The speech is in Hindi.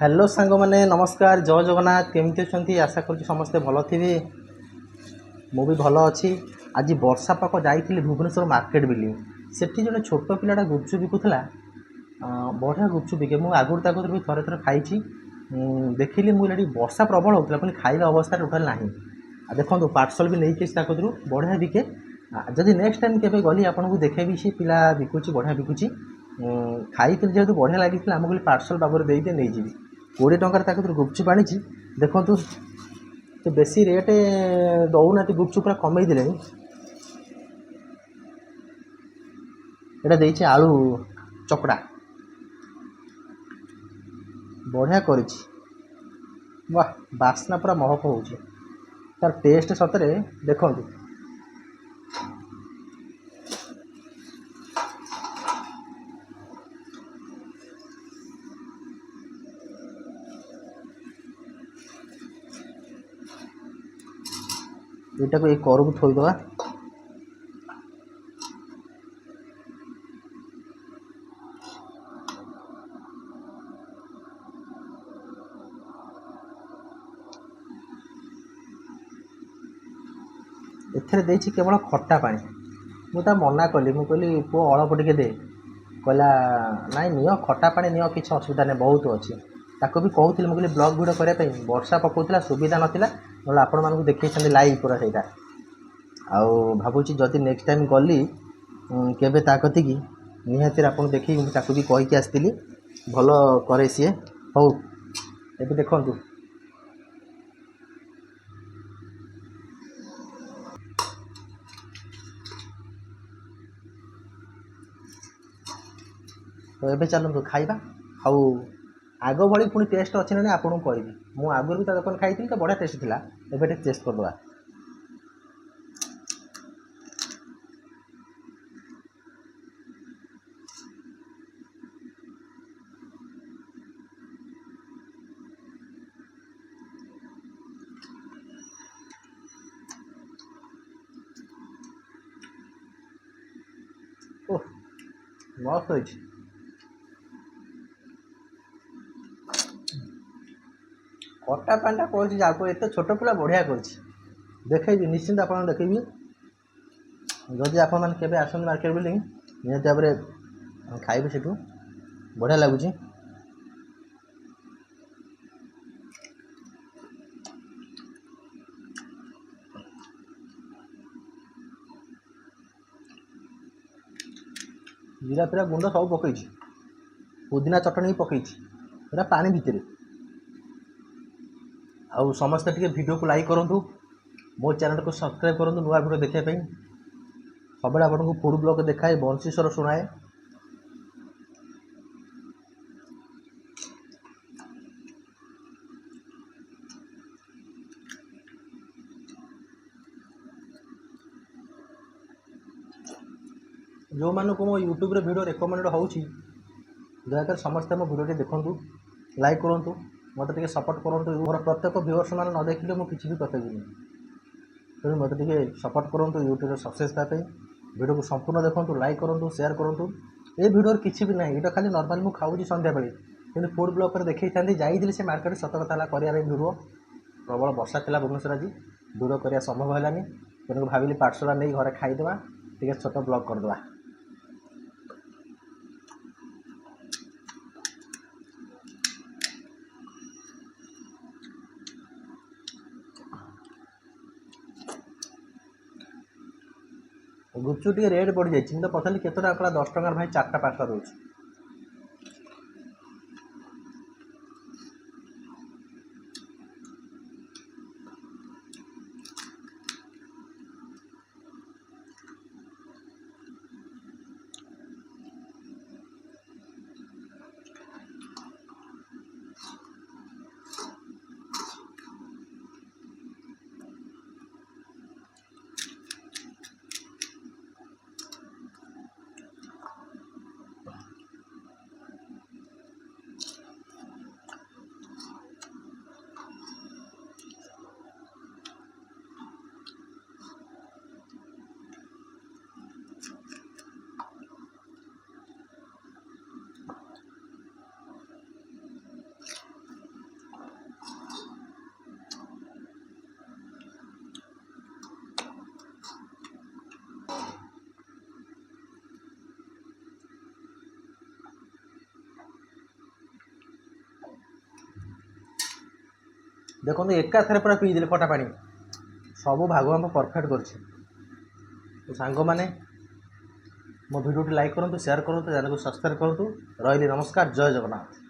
हेलो सांग मैंने नमस्कार जय जगन्नाथ केमती अच्छा आशा कर समस्ते भल थे मु भी भल अच्छी आज वर्षा पाक जाइली भुवनेश्वर मार्केट बिल्डिंग सेठी जड़े छोट पिलाटा गुपचुप बिकुला बढ़िया गुपचुप बिके मुझे आगुरी भी थे थे खाई देखिली मुझे वर्षा प्रबल होता पुणी खाଇବା अवस्था टोटाल ना देखो पार्सल भी नहीं बढ़िया बिके जदि नेक्स्ट टाइम केवे गली आपको देखेबी सी पिला बिकुची बढ़िया बिकुची खाई जेहतु बढ़िया लगी आम कहली पार्सल बाबू देदे नहीं जी 20 टकर गुपचुप आनी देखु तो बेसी रेट दौना गुपचुप पूरा कमे दे ये आलू चकड़ा बढ़िया कर वाह बास्ना पूरा महक हो तार टेस्ट सतरे देखु यहाँ को एक कर थोदे एथे केवल खट्टा पानी मुझे मना कली मुझे कहली पुओ अल्प टे दे कहला नाई नियो खट्टा पानी नियो किसी असुविधा नहीं बहुत अच्छी ताको भी कहूली मुझे ब्लॉग भिडियो करने वर्षा पकाउला सुविधा नाला ना आपण मानक देखते लाइव पूरा सहीटा आउ भावुँ जदि नेक्स्ट टाइम गली केवे ता कति की निहाती आप देखी ताकू भी कहीकि आसती भल करे सी हौ ये देखु तो ये चलतु खाइबा आउ आग भली पुणी टेस्ट अच्छी ना आपको कहबी मुझे आगुरी भी दुकान खाई तो बढ़िया टेस्ट था एबे टेस्ट करदे ओह मस्त होइछि खट्टा पानी कहूँ आपको एत छोट पिला बढ़िया कर देखेबी निश्चिंत आप देखेबी जदि आप आसते मार्केट बिल्डिंग निहत भाव में खाइबे से बढ़िया लगुच जीरा फिरा गुंड सब पकई पुदीना चटनी पकई पानी भितर आउ समस्ते टे वीडियो को लाइक करूँ मो चैनल को सब्सक्राइब करूँ नुआ वीडियो देखापी सब आपको फूड ब्लॉग देखाए बंशीश्वर शुणाए जो मानक मो यूट्यूब वीडियो रेकमेंड हो दयाकर समस्ते मो वीडियो देखूँ लाइक करूँ मत सपोर्ट करूँ मोर प्रत्येक व्यूअर्स मैंने न देखिले मुझे किसी भी कथी तेणु मत सपोर्ट करूँ यूट्यूब सक्सेस पाई वीडियो को संपूर्ण देखूँ लाइक करूँ शेयर करूँ ये वीडियो किसी भी ना ये खाली नॉर्मल मुझे खाऊँ सन्ध्या बेले कि फूड ब्लॉग पर देखी था जाइए से मार्केट सतर्कता कर वीडियो प्रबल वर्षा था भुवनेश्वर आज वीडियो करने संभव है तेणु भाविली पार्सल नहीं घरे खाईदे टे छोट ब्लॉग करदे गुपचुप टे रेट बढ़ी जाइए तो पचारि केत 10 टकर भाई 4टा 5टा रोज देखो एकाथरे पूरा पीदेली खटा पानी सब भागवान परफेक्ट करछे। तो सांग मैंने मो भिडियो लाइक करूँ, शेयर करूँ, चैनल को सब्सक्राइब करूँ। रही नमस्कार, जय जगन्नाथ।